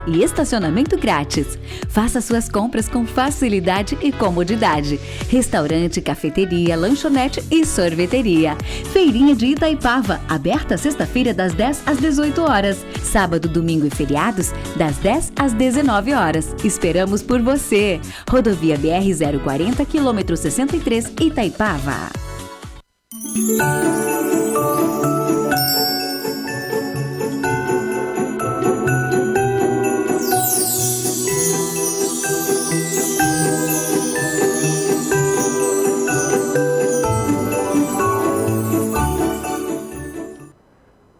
e estacionamento grátis. Faça suas compras com facilidade e comodidade. Restaurante, cafeteria, lanchonete e sorveteria. Feirinha de Itaipava, aberta sexta-feira das 10 às 18 horas. Sábado, domingo e feriados, das 10 às 19 horas. Esperamos por você. Rodovia BR 040, quilômetro 63, Itaipava.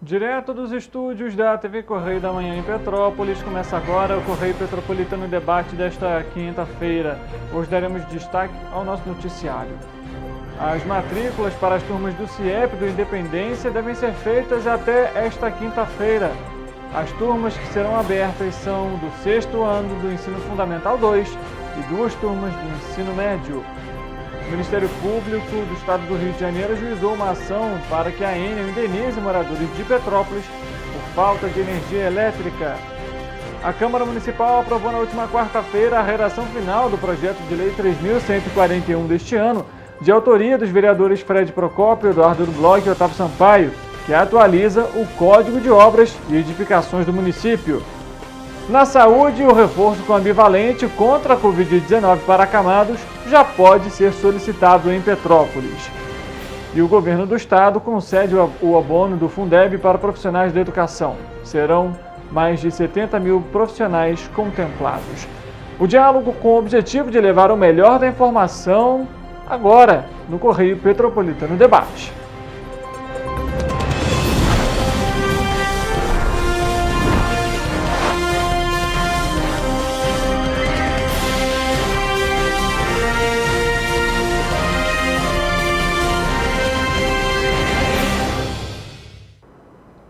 Direto dos estúdios da TV Correio da Manhã em Petrópolis, começa agora o Correio Petropolitano Debate desta quinta-feira. Hoje daremos destaque ao nosso noticiário. As matrículas para as turmas do CIEP do Independência devem ser feitas até esta quinta-feira. As turmas que serão abertas são do 6º ano do Ensino Fundamental 2 e 2 turmas do Ensino Médio. O Ministério Público do Estado do Rio de Janeiro ajuizou uma ação para que a Enel indenize moradores de Petrópolis por falta de energia elétrica. A Câmara Municipal aprovou na última quarta-feira a redação final do projeto de lei 3.141 deste ano, de autoria dos vereadores Fred Procópio, Eduardo do Bloch e Otávio Sampaio, que atualiza o Código de Obras e Edificações do município. Na saúde, o reforço com ambivalente contra a Covid-19 para acamados já pode ser solicitado em Petrópolis. E o governo do estado concede o abono do Fundeb para profissionais da educação. Serão mais de 70 mil profissionais contemplados. O diálogo com o objetivo de levar o melhor da informação agora no Correio Petropolitano Debate.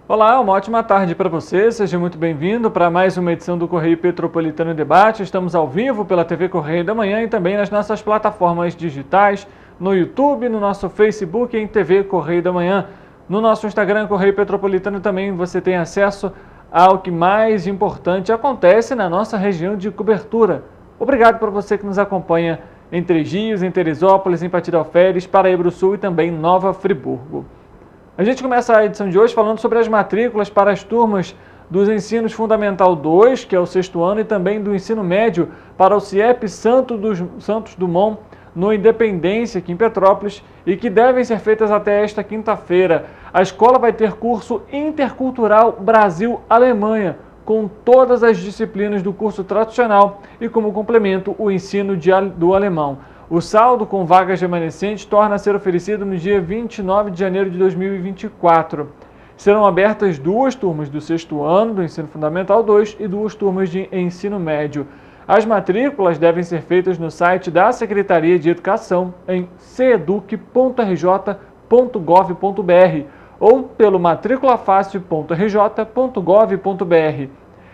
Olá, uma ótima tarde para você, seja muito bem-vindo para mais uma edição do Correio Petropolitano Debate. Estamos ao vivo pela TV Correio da Manhã e também nas nossas plataformas digitais, no YouTube, no nosso Facebook e em TV Correio da Manhã. No nosso Instagram, Correio Petropolitano, também você tem acesso ao que mais importante acontece na nossa região de cobertura. Obrigado por você que nos acompanha em Três Rios, em Teresópolis, em Partido Alferes, Paraíba do Sul e também Nova Friburgo. A gente começa a edição de hoje falando sobre as matrículas para as turmas dos Ensinos Fundamental 2, que é o 6º ano, e também do Ensino Médio para o CIEP Santos Dumont, no Independência, aqui em Petrópolis, e que devem ser feitas até esta quinta-feira. A escola vai ter curso intercultural Brasil-Alemanha, com todas as disciplinas do curso tradicional e como complemento o ensino do alemão. O saldo com vagas remanescentes torna a ser oferecido no dia 29 de janeiro de 2024. Serão abertas 2 turmas do 6º ano do Ensino Fundamental 2 e 2 turmas de Ensino Médio. As matrículas devem ser feitas no site da Secretaria de Educação em ceeduc.rj.gov.br ou pelo matriculafácil.rj.gov.br.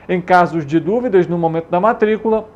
Em casos de dúvidas no momento da matrícula,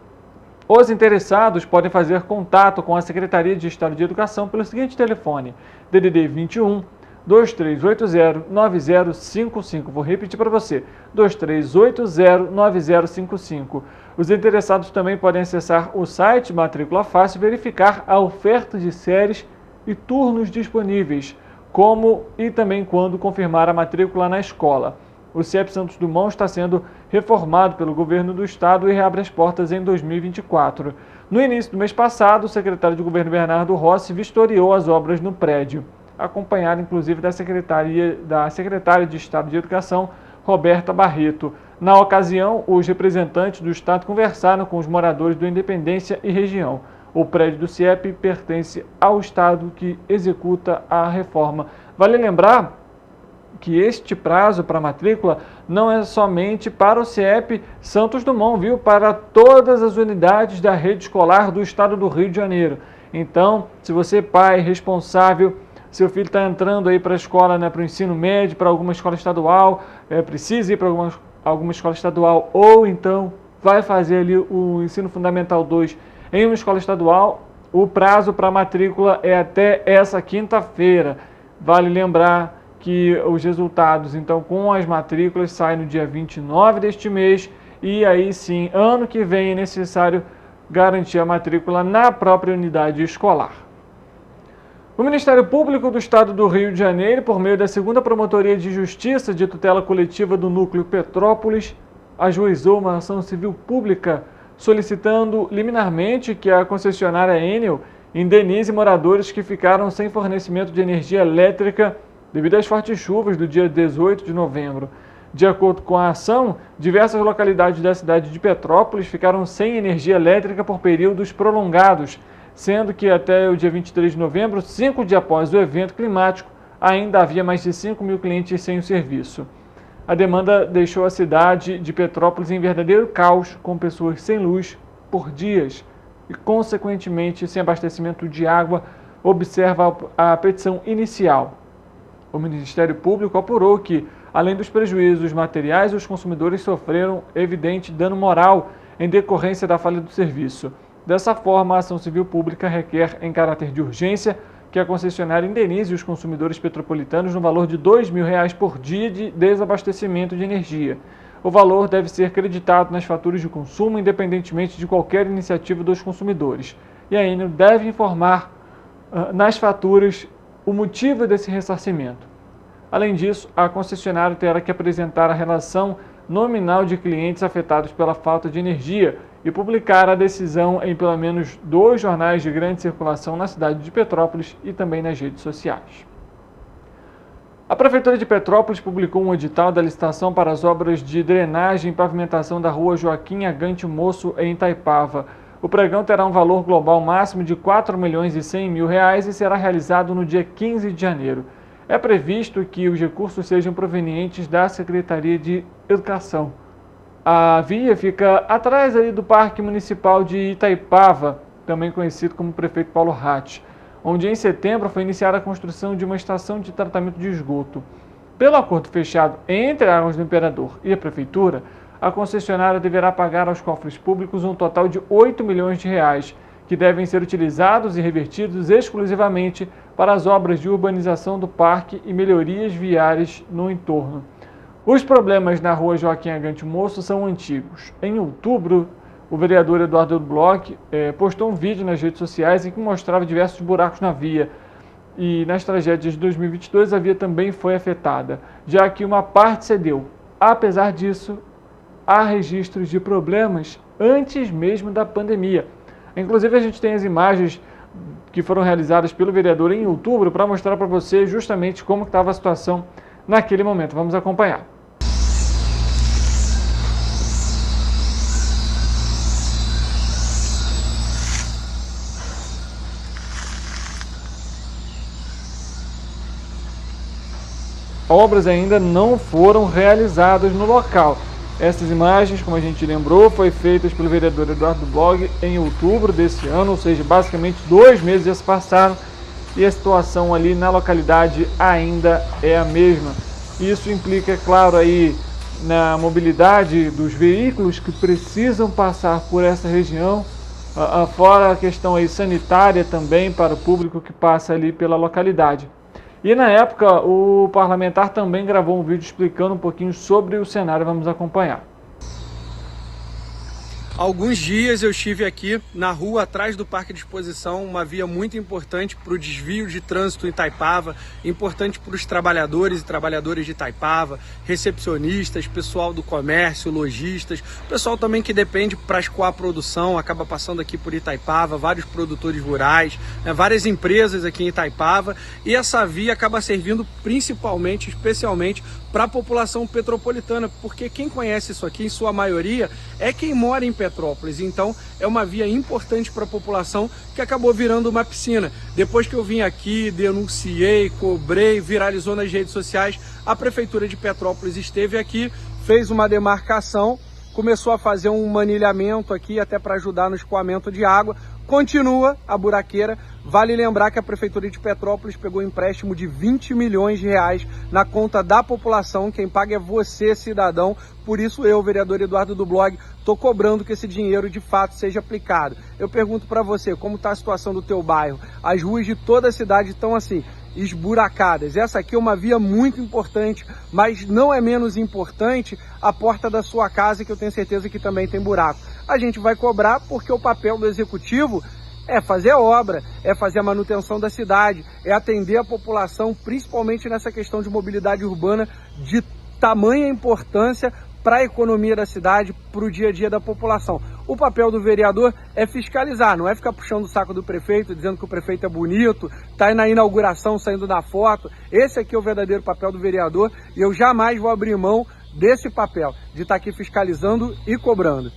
os interessados podem fazer contato com a Secretaria de Estado de Educação pelo seguinte telefone: DDD 21 2380 9055. Vou repetir para você: 2380 9055. Os interessados também podem acessar o site Matrícula Fácil e verificar a oferta de séries e turnos disponíveis, como e também quando confirmar a matrícula na escola. O CIEP Santos Dumont está sendo reformado pelo governo do estado e reabre as portas em 2024. No início do mês passado, o secretário de governo Bernardo Rossi vistoriou as obras no prédio, acompanhado inclusive da secretária de Estado de Educação, Roberta Barreto. Na ocasião, os representantes do estado conversaram com os moradores do Independência e região. O prédio do CIEP pertence ao estado que executa a reforma. Vale lembrar que este prazo para matrícula não é somente para o CIEP Santos Dumont, viu? Para todas as unidades da rede escolar do estado do Rio de Janeiro. Então, se você, pai, responsável, seu filho está entrando aí para a escola, né, para o ensino médio, para alguma escola estadual, precisa ir para alguma escola estadual, ou então vai fazer ali o ensino fundamental 2 em uma escola estadual, o prazo para matrícula é até essa quinta-feira. Vale lembrar que os resultados, então, com as matrículas saem no dia 29 deste mês e aí sim, ano que vem é necessário garantir a matrícula na própria unidade escolar. O Ministério Público do Estado do Rio de Janeiro, por meio da 2ª Promotoria de Justiça de Tutela Coletiva do Núcleo Petrópolis, ajuizou uma ação civil pública solicitando liminarmente que a concessionária Enel indenize moradores que ficaram sem fornecimento de energia elétrica devido às fortes chuvas do dia 18 de novembro. De acordo com a ação, diversas localidades da cidade de Petrópolis ficaram sem energia elétrica por períodos prolongados, sendo que até o dia 23 de novembro, 5 dias após o evento climático, ainda havia mais de 5 mil clientes sem o serviço. A demanda deixou a cidade de Petrópolis em verdadeiro caos, com pessoas sem luz por dias e, consequentemente, sem abastecimento de água, observa a petição inicial. O Ministério Público apurou que, além dos prejuízos materiais, os consumidores sofreram evidente dano moral em decorrência da falha do serviço. Dessa forma, a ação civil pública requer, em caráter de urgência, que a concessionária indenize os consumidores petropolitanos no valor de R$ 2.000 por dia de desabastecimento de energia. O valor deve ser creditado nas faturas de consumo, independentemente de qualquer iniciativa dos consumidores. E a Enel deve informar nas faturas o motivo desse ressarcimento. Além disso, a concessionária terá que apresentar a relação nominal de clientes afetados pela falta de energia e publicar a decisão em pelo menos 2 jornais de grande circulação na cidade de Petrópolis e também nas redes sociais. A Prefeitura de Petrópolis publicou um edital da licitação para as obras de drenagem e pavimentação da rua Joaquim Agante Moço, em Itaipava. O pregão terá um valor global máximo de R$ 4.100.000 e será realizado no dia 15 de janeiro. É previsto que os recursos sejam provenientes da Secretaria de Educação. A via fica atrás ali do Parque Municipal de Itaipava, também conhecido como Prefeito Paulo Ratti, onde em setembro foi iniciada a construção de uma estação de tratamento de esgoto. Pelo acordo fechado entre a Águas do Imperador e a Prefeitura, a concessionária deverá pagar aos cofres públicos um total de R$ 8 milhões, que devem ser utilizados e revertidos exclusivamente para as obras de urbanização do parque e melhorias viárias no entorno. Os problemas na rua Joaquim Agante Moço são antigos. Em outubro, o vereador Eduardo Bloch postou um vídeo nas redes sociais em que mostrava diversos buracos na via. E nas tragédias de 2022 a via também foi afetada, já que uma parte cedeu. Apesar disso, há registros de problemas antes mesmo da pandemia. Inclusive, a gente tem as imagens que foram realizadas pelo vereador em outubro para mostrar para você justamente como estava a situação naquele momento. Vamos acompanhar. Obras ainda não foram realizadas no local. Essas imagens, como a gente lembrou, foi feitas pelo vereador Eduardo Bloch em outubro desse ano, ou seja, basicamente 2 meses já se passaram e a situação ali na localidade ainda é a mesma. Isso implica, é claro, aí na mobilidade dos veículos que precisam passar por essa região, fora a questão aí sanitária também para o público que passa ali pela localidade. E na época, o parlamentar também gravou um vídeo explicando um pouquinho sobre o cenário. Vamos acompanhar. Há alguns dias eu estive aqui na rua atrás do Parque de Exposição, uma via muito importante para o desvio de trânsito em Itaipava, importante para os trabalhadores e trabalhadoras de Itaipava, recepcionistas, pessoal do comércio, lojistas, pessoal também que depende para escoar a produção, acaba passando aqui por Itaipava, vários produtores rurais, várias empresas aqui em Itaipava, e essa via acaba servindo principalmente, especialmente para a população petropolitana, porque quem conhece isso aqui, em sua maioria, é quem mora em Petrópolis. Então, é uma via importante para a população que acabou virando uma piscina. Depois que eu vim aqui, denunciei, cobrei, viralizou nas redes sociais, a Prefeitura de Petrópolis esteve aqui, fez uma demarcação, começou a fazer um manilhamento aqui, até para ajudar no escoamento de água. Continua a buraqueira. Vale lembrar que a Prefeitura de Petrópolis pegou um empréstimo de R$ 20 milhões na conta da população. Quem paga é você, cidadão. Por isso eu, vereador Eduardo do Bloch, estou cobrando que esse dinheiro de fato seja aplicado. Eu pergunto para você, como está a situação do teu bairro? As ruas de toda a cidade estão assim, esburacadas. Essa aqui é uma via muito importante, mas não é menos importante a porta da sua casa, que eu tenho certeza que também tem buraco. A gente vai cobrar porque o papel do executivo é fazer obra, é fazer a manutenção da cidade, é atender a população, principalmente nessa questão de mobilidade urbana de tamanha importância para a economia da cidade, para o dia a dia da população. O papel do vereador é fiscalizar, não é ficar puxando o saco do prefeito, dizendo que o prefeito é bonito, está aí na inauguração, saindo da foto. Esse aqui é o verdadeiro papel do vereador e eu jamais vou abrir mão desse papel, de estar aqui fiscalizando e cobrando.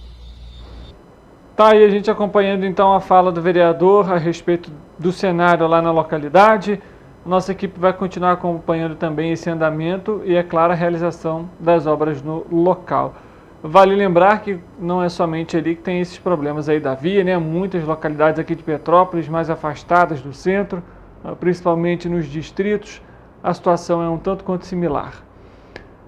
Tá aí a gente acompanhando então a fala do vereador a respeito do cenário lá na localidade. Nossa equipe vai continuar acompanhando também esse andamento e, é claro, a realização das obras no local. Vale lembrar que não é somente ali que tem esses problemas aí da via, né? Muitas localidades aqui de Petrópolis mais afastadas do centro, principalmente nos distritos, a situação é um tanto quanto similar.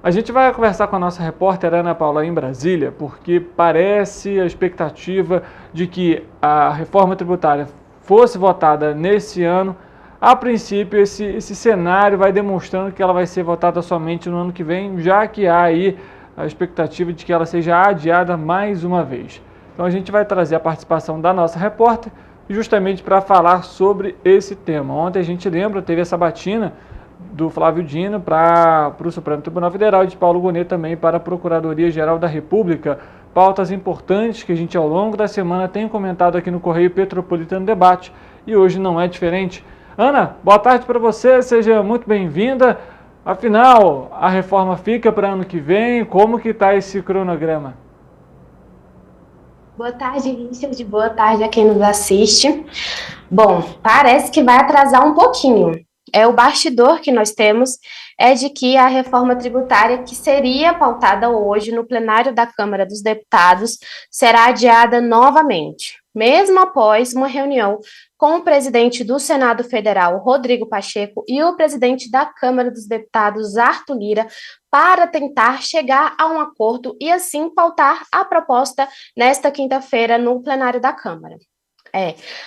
A gente vai conversar com a nossa repórter Ana Paula em Brasília, porque parece a expectativa de que a reforma tributária fosse votada nesse ano. A princípio, esse cenário vai demonstrando que ela vai ser votada somente no ano que vem, já que há aí a expectativa de que ela seja adiada mais uma vez. Então a gente vai trazer a participação da nossa repórter justamente para falar sobre esse tema. Ontem a gente lembra, teve essa batina do Flávio Dino para o Supremo Tribunal Federal e de Paulo Gonet também para a Procuradoria-Geral da República. Pautas importantes que a gente ao longo da semana tem comentado aqui no Correio Petropolitano Debate e hoje não é diferente. Ana, boa tarde para você, seja muito bem-vinda. Afinal, a reforma fica para ano que vem, como que está esse cronograma? Boa tarde, Richard, boa tarde a quem nos assiste. Bom, parece que vai atrasar um pouquinho. O bastidor que nós temos é de que a reforma tributária que seria pautada hoje no plenário da Câmara dos Deputados será adiada novamente, mesmo após uma reunião com o presidente do Senado Federal, Rodrigo Pacheco, e o presidente da Câmara dos Deputados, Arthur Lira, para tentar chegar a um acordo e assim pautar a proposta nesta quinta-feira no plenário da Câmara.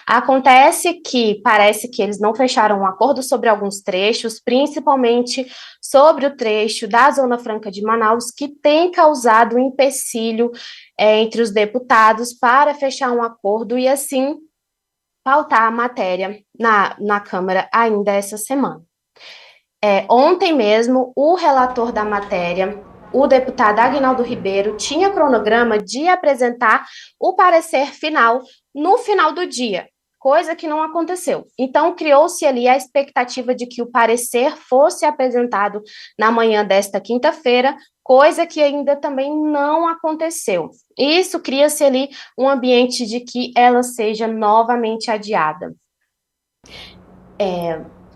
Acontece que parece que eles não fecharam um acordo sobre alguns trechos, principalmente sobre o trecho da Zona Franca de Manaus, que tem causado um empecilho entre os deputados para fechar um acordo e assim pautar a matéria na Câmara ainda essa semana. Ontem mesmo, o relator da matéria, o deputado Aguinaldo Ribeiro, tinha cronograma de apresentar o parecer final no final do dia, coisa que não aconteceu. Então, criou-se ali a expectativa de que o parecer fosse apresentado na manhã desta quinta-feira, coisa que ainda também não aconteceu. Isso cria-se ali um ambiente de que ela seja novamente adiada.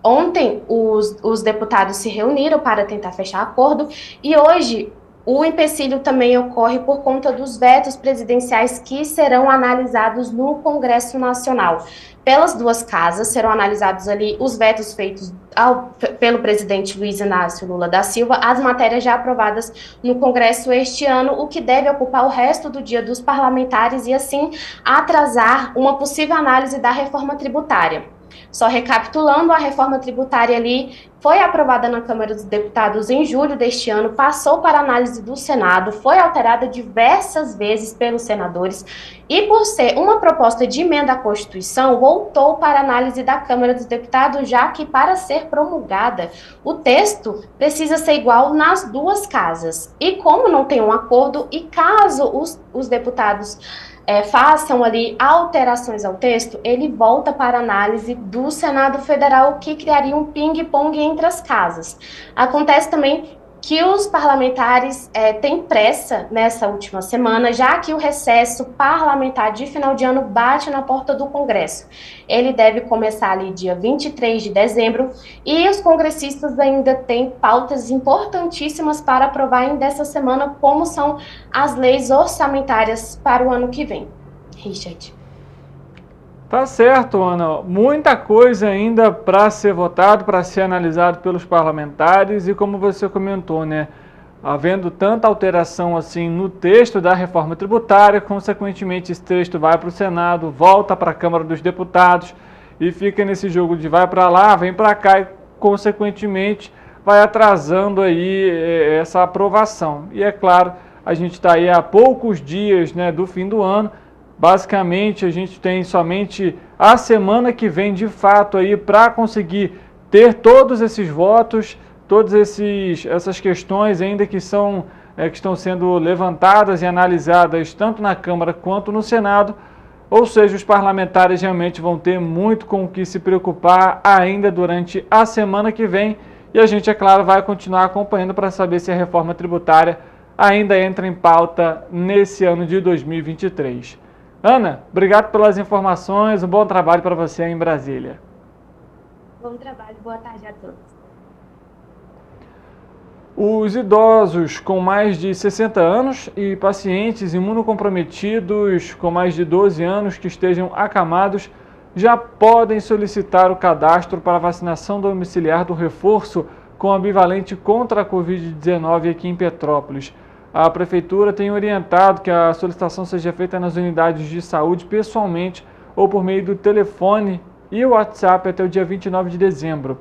Ontem, os deputados se reuniram para tentar fechar acordo e hoje o empecilho também ocorre por conta dos vetos presidenciais que serão analisados no Congresso Nacional. Pelas duas casas serão analisados ali os vetos feitos pelo presidente Luiz Inácio Lula da Silva, as matérias já aprovadas no Congresso este ano, o que deve ocupar o resto do dia dos parlamentares e assim atrasar uma possível análise da reforma tributária. Só recapitulando, a reforma tributária ali foi aprovada na Câmara dos Deputados em julho deste ano, passou para análise do Senado, foi alterada diversas vezes pelos senadores e, por ser uma proposta de emenda à Constituição, voltou para análise da Câmara dos Deputados, já que, para ser promulgada, o texto precisa ser igual nas duas casas. E como não tem um acordo, e caso os deputados façam ali alterações ao texto, ele volta para análise do Senado Federal, o que criaria um ping-pong entre as casas. Acontece também que os parlamentares têm pressa nessa última semana, já que o recesso parlamentar de final de ano bate na porta do Congresso. Ele deve começar ali dia 23 de dezembro e os congressistas ainda têm pautas importantíssimas para aprovar ainda essa semana, como são as leis orçamentárias para o ano que vem. Richard. Tá certo, Ana. Muita coisa ainda para ser votado, para ser analisado pelos parlamentares e como você comentou, né? Havendo tanta alteração assim no texto da reforma tributária, consequentemente esse texto vai para o Senado, volta para a Câmara dos Deputados e fica nesse jogo de vai para lá, vem para cá. E consequentemente vai atrasando aí essa aprovação. E é claro, a gente está aí há poucos dias, né, do fim do ano. Basicamente, a gente tem somente a semana que vem, de fato, aí para conseguir ter todos esses votos, todas essas questões ainda que estão sendo levantadas e analisadas tanto na Câmara quanto no Senado. Ou seja, os parlamentares realmente vão ter muito com o que se preocupar ainda durante a semana que vem. E a gente, é claro, vai continuar acompanhando para saber se a reforma tributária ainda entra em pauta nesse ano de 2023. Ana, obrigado pelas informações, um bom trabalho para você aí em Brasília. Bom trabalho, boa tarde a todos. Os idosos com mais de 60 anos e pacientes imunocomprometidos com mais de 12 anos que estejam acamados já podem solicitar o cadastro para vacinação domiciliar do reforço com a bivalente contra a Covid-19 aqui em Petrópolis. A Prefeitura tem orientado que a solicitação seja feita nas unidades de saúde pessoalmente ou por meio do telefone e o WhatsApp até o dia 29 de dezembro.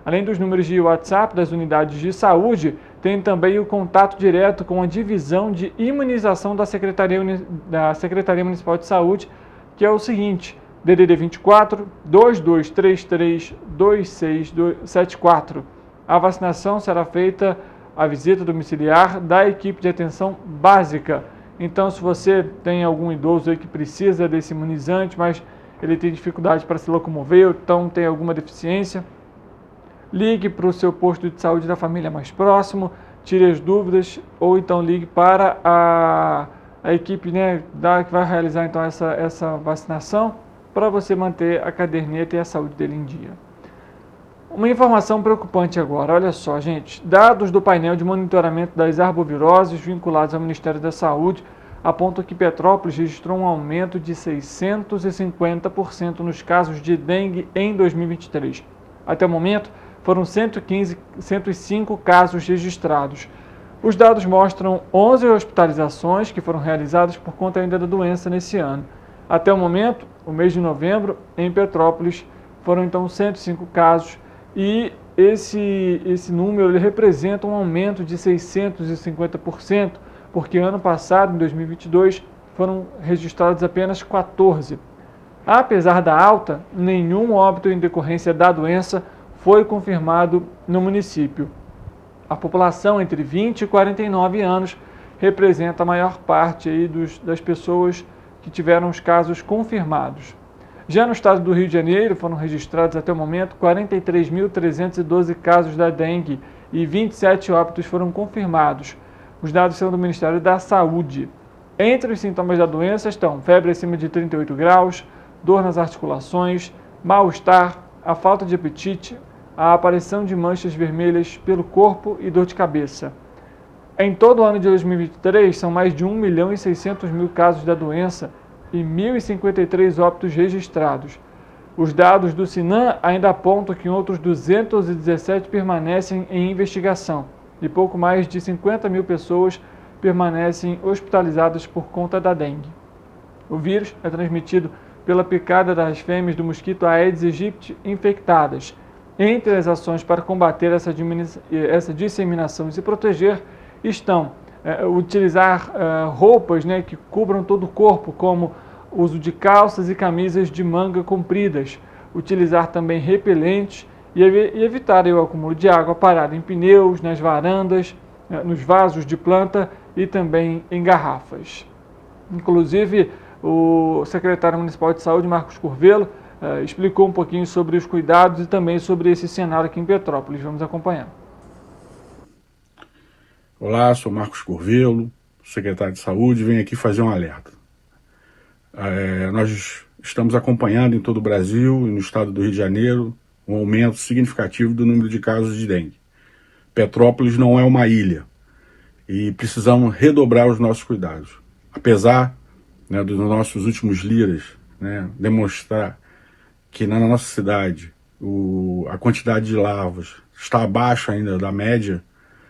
Além dos números de WhatsApp das unidades de saúde, tem também o contato direto com a divisão de imunização da Secretaria Municipal de Saúde, que é o seguinte: DDD 24 2233 2674. A vacinação será feita à visita domiciliar da equipe de atenção básica. Então, se você tem algum idoso aí que precisa desse imunizante, mas ele tem dificuldade para se locomover, então tem alguma deficiência, ligue para o seu posto de saúde da família mais próximo, tire as dúvidas, ou então ligue para a equipe, né, que vai realizar então essa vacinação, para você manter a caderneta e a saúde dele em dia. Uma informação preocupante agora, olha só, gente. Dados do painel de monitoramento das arboviroses vinculados ao Ministério da Saúde apontam que Petrópolis registrou um aumento de 650% nos casos de dengue em 2023. Até o momento, foram 105 casos registrados. Os dados mostram 11 hospitalizações que foram realizadas por conta ainda da doença nesse ano. Até o momento, o mês de novembro, em Petrópolis, foram então 105 casos e esse número ele representa um aumento de 650%, porque ano passado, em 2022, foram registrados apenas 14. Apesar da alta, nenhum óbito em decorrência da doença foi confirmado no município. A população entre 20 e 49 anos representa a maior parte aí das pessoas que tiveram os casos confirmados. Já no estado do Rio de Janeiro, foram registrados até o momento 43.312 casos da dengue e 27 óbitos foram confirmados. Os dados são do Ministério da Saúde. Entre os sintomas da doença estão febre acima de 38 graus, dor nas articulações, mal-estar, a falta de apetite, a aparição de manchas vermelhas pelo corpo e dor de cabeça. Em todo o ano de 2023, são mais de 1.600.000 casos da doença e 1.053 óbitos registrados. Os dados do Sinan ainda apontam que outros 217 permanecem em investigação e pouco mais de 50.000 pessoas permanecem hospitalizadas por conta da dengue. O vírus é transmitido pela picada das fêmeas do mosquito Aedes aegypti infectadas. Entre as ações para combater essa disseminação e se proteger estão utilizar roupas, né, que cubram todo o corpo, como uso de calças e camisas de manga compridas, utilizar também repelentes e evitar o acúmulo de água parada em pneus, nas varandas, nos vasos de planta e também em garrafas. Inclusive, o secretário municipal de saúde, Marcos Curvelo, explicou um pouquinho sobre os cuidados e também sobre esse cenário aqui em Petrópolis. Vamos acompanhar. Olá, sou Marcos Curvelo, secretário de Saúde, venho aqui fazer um alerta. Nós estamos acompanhando em todo o Brasil e no estado do Rio de Janeiro um aumento significativo do número de casos de dengue. Petrópolis não é uma ilha e precisamos redobrar os nossos cuidados. Apesar, né, dos nossos últimos líderes, né, demonstrar que na nossa cidade a quantidade de larvas está abaixo ainda da média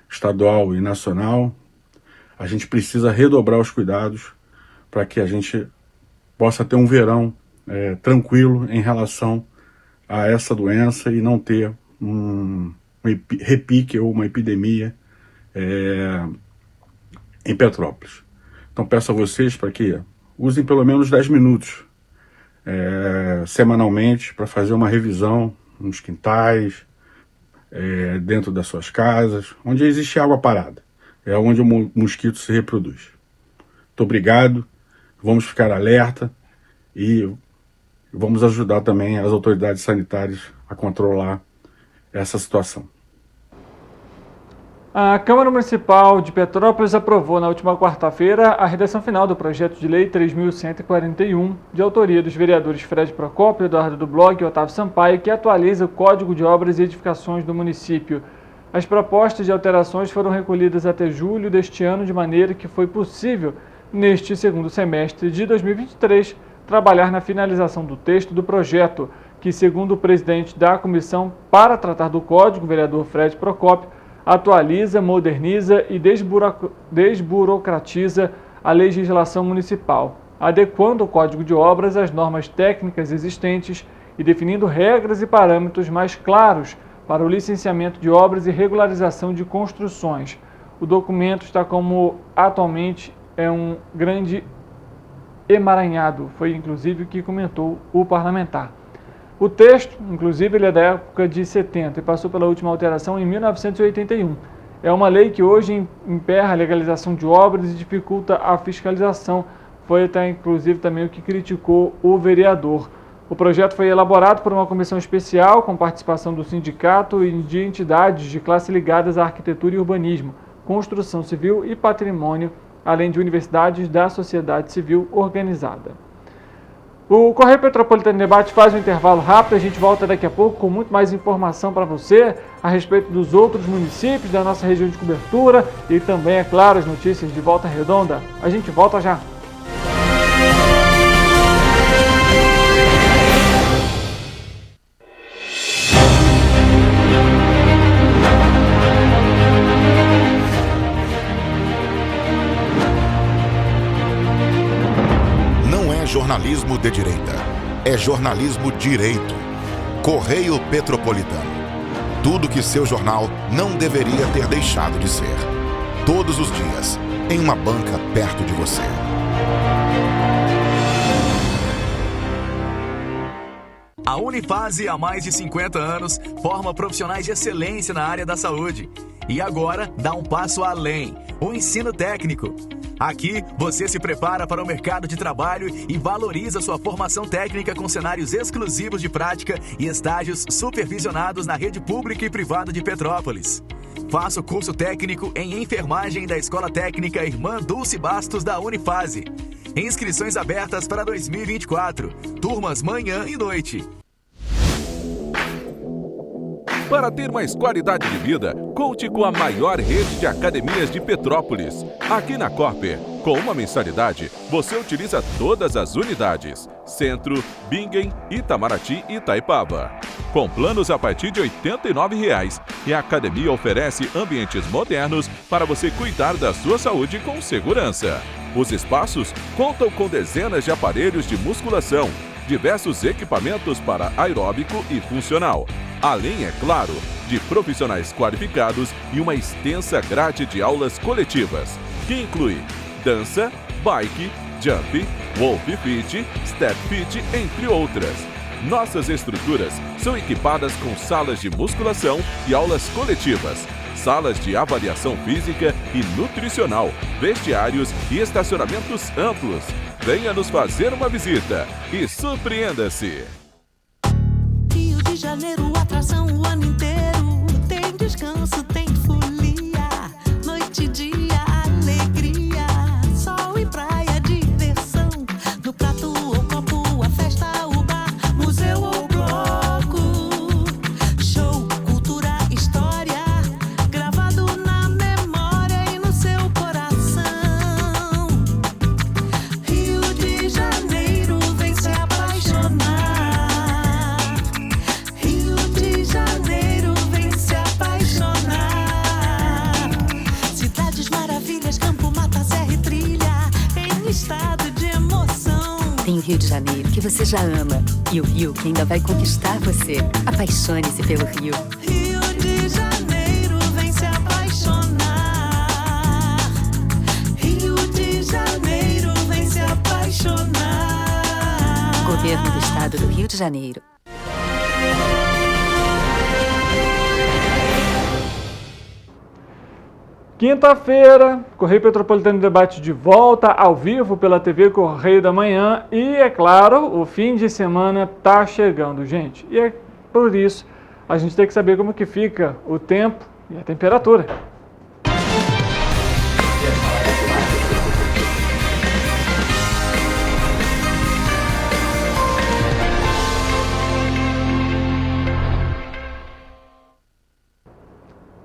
estadual e nacional, a gente precisa redobrar os cuidados para que a gente possa ter um verão tranquilo em relação a essa doença e não ter um repique ou uma epidemia em Petrópolis. Então peço a vocês para que usem pelo menos 10 minutos semanalmente para fazer uma revisão nos quintais, dentro das suas casas, onde existe água parada. É onde o mosquito se reproduz. Muito obrigado, vamos ficar alerta e vamos ajudar também as autoridades sanitárias a controlar essa situação. A Câmara Municipal de Petrópolis aprovou na última quarta-feira a redação final do projeto de lei 3.141, de autoria dos vereadores Fred Procópio, Eduardo do Blog e Otávio Sampaio, que atualiza o Código de Obras e Edificações do município. As propostas de alterações foram recolhidas até julho deste ano, de maneira que foi possível, neste segundo semestre de 2023, trabalhar na finalização do texto do projeto, que, segundo o presidente da comissão para tratar do Código, o vereador Fred Procópio, atualiza, moderniza e desburocratiza a legislação municipal, adequando o Código de Obras às normas técnicas existentes e definindo regras e parâmetros mais claros para o licenciamento de obras e regularização de construções. O documento está como atualmente um grande emaranhado, foi inclusive o que comentou o parlamentar. O texto, inclusive, ele é da época de 70 e passou pela última alteração em 1981. É uma lei que hoje emperra a legalização de obras e dificulta a fiscalização. Foi até, inclusive, também o que criticou o vereador. O projeto foi elaborado por uma comissão especial com participação do sindicato e de entidades de classe ligadas à arquitetura e urbanismo, construção civil e patrimônio, além de universidades da sociedade civil organizada. O Correio Petropolitano Debate faz um intervalo rápido, a gente volta daqui a pouco com muito mais informação para você a respeito dos outros municípios da nossa região de cobertura e também, é claro, as notícias de Volta Redonda. A gente volta já. Jornalismo de direita. É jornalismo direito. Correio Petropolitano. Tudo que seu jornal não deveria ter deixado de ser. Todos os dias, em uma banca perto de você. A Unifase, há mais de 50 anos, forma profissionais de excelência na área da saúde. E agora dá um passo além, o ensino técnico. Aqui, você se prepara para o mercado de trabalho e valoriza sua formação técnica com cenários exclusivos de prática e estágios supervisionados na rede pública e privada de Petrópolis. Faça o curso técnico em enfermagem da Escola Técnica Irmã Dulce Bastos da Unifase. Inscrições abertas para 2024. Turmas manhã e noite. Para ter mais qualidade de vida, conte com a maior rede de academias de Petrópolis. Aqui na Corper, com uma mensalidade, você utiliza todas as unidades: Centro, Bingen, Itamaraty e Itaipava. Com planos a partir de R$ 89,00, e a academia oferece ambientes modernos para você cuidar da sua saúde com segurança. Os espaços contam com dezenas de aparelhos de musculação, diversos equipamentos para aeróbico e funcional, além, é claro, de profissionais qualificados e uma extensa grade de aulas coletivas, que inclui dança, bike, jump, wolf fit, step fit, entre outras. Nossas estruturas são equipadas com salas de musculação e aulas coletivas, salas de avaliação física e nutricional, vestiários e estacionamentos amplos. Venha nos fazer uma visita e surpreenda-se! Rio de Janeiro, atração o ano inteiro. Tem descanso, tem folia, noite e dia, alegria, sol e praia, diversão. No prato ou copo, a festa, o bar, museu ou bloco. Show, cultura, história, gravado na memória e no seu coração. Rio de Janeiro, vem se apaixonar. Rio de Janeiro, vem se apaixonar. Tem o Rio de Janeiro, que você já ama. E o Rio, que ainda vai conquistar você. Apaixone-se pelo Rio. Rio de Janeiro, vem se apaixonar. Rio de Janeiro, vem se apaixonar. Governo do Estado do Rio de Janeiro. Quinta-feira, Correio Petropolitano Debate de volta, ao vivo pela TV Correio da Manhã. E, é claro, o fim de semana está chegando, gente. E é por isso a gente tem que saber como que fica o tempo e a temperatura.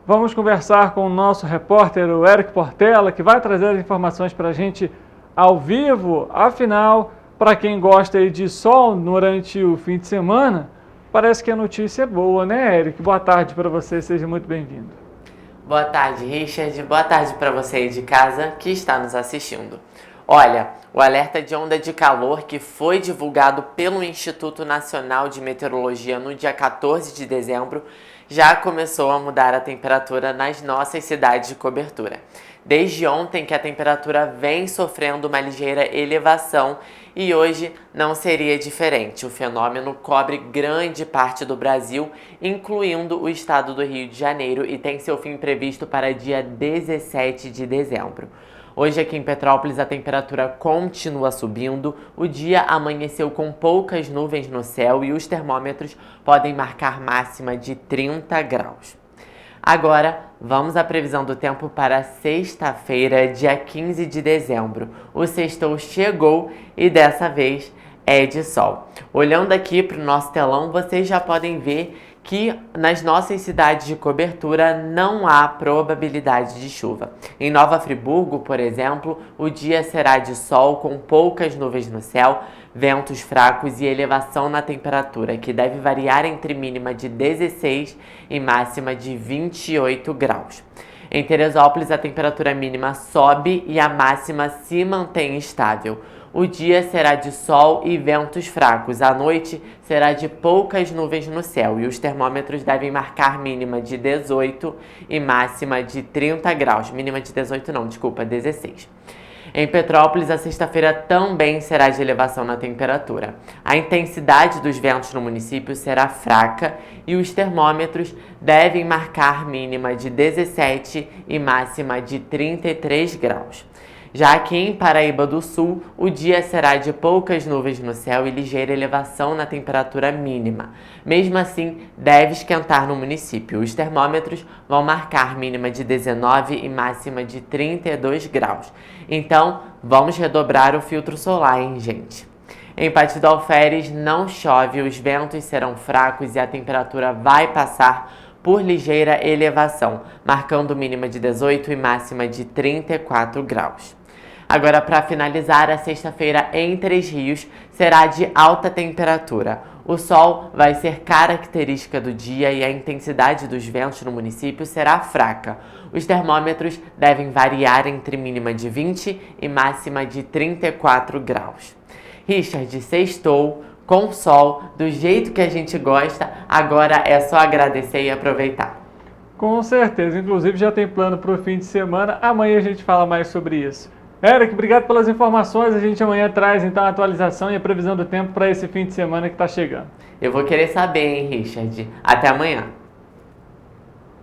Vamos conversar com o nosso repórter, o Eric Portela, que vai trazer as informações para a gente ao vivo. Afinal, para quem gosta aí de sol durante o fim de semana, parece que a notícia é boa, né, Eric? Boa tarde para você, seja muito bem-vindo. Boa tarde, Richard. Boa tarde para você aí de casa que está nos assistindo. Olha, o alerta de onda de calor que foi divulgado pelo Instituto Nacional de Meteorologia no dia 14 de dezembro já começou a mudar a temperatura nas nossas cidades de cobertura. Desde ontem que a temperatura vem sofrendo uma ligeira elevação e hoje não seria diferente. O fenômeno cobre grande parte do Brasil, incluindo o estado do Rio de Janeiro, e tem seu fim previsto para dia 17 de dezembro. Hoje aqui em Petrópolis a temperatura continua subindo, o dia amanheceu com poucas nuvens no céu e os termômetros podem marcar máxima de 30 graus. Agora, vamos à previsão do tempo para sexta-feira, dia 15 de dezembro. O sextou chegou e dessa vez é de sol. Olhando aqui para o nosso telão, vocês já podem ver que nas nossas cidades de cobertura não há probabilidade de chuva. Em Nova Friburgo, por exemplo, o dia será de sol com poucas nuvens no céu, ventos fracos e elevação na temperatura, que deve variar entre mínima de 16 e máxima de 28 graus. Em Teresópolis, a temperatura mínima sobe e a máxima se mantém estável. O dia será de sol e ventos fracos. À noite será de poucas nuvens no céu e os termômetros devem marcar mínima de 18 e máxima de 30 graus. Mínima de 18 não, desculpa, 16. Em Petrópolis, a sexta-feira também será de elevação na temperatura. A intensidade dos ventos no município será fraca e os termômetros devem marcar mínima de 17 e máxima de 33 graus. Já aqui em Paraíba do Sul, o dia será de poucas nuvens no céu e ligeira elevação na temperatura mínima. Mesmo assim, deve esquentar no município. Os termômetros vão marcar mínima de 19 e máxima de 32 graus. Então, vamos redobrar o filtro solar, hein, gente? Em Pátio do Alferes não chove, os ventos serão fracos e a temperatura vai passar por ligeira elevação, marcando mínima de 18 e máxima de 34 graus. Agora, para finalizar, a sexta-feira em Três Rios será de alta temperatura. O sol vai ser característica do dia e a intensidade dos ventos no município será fraca. Os termômetros devem variar entre mínima de 20 e máxima de 34 graus. Richard, sextou com sol, do jeito que a gente gosta, agora é só agradecer e aproveitar. Com certeza, inclusive já tem plano para o fim de semana, amanhã a gente fala mais sobre isso. Eric, obrigado pelas informações, a gente amanhã traz então a atualização e a previsão do tempo para esse fim de semana que está chegando. Eu vou querer saber, hein, Richard? Até amanhã.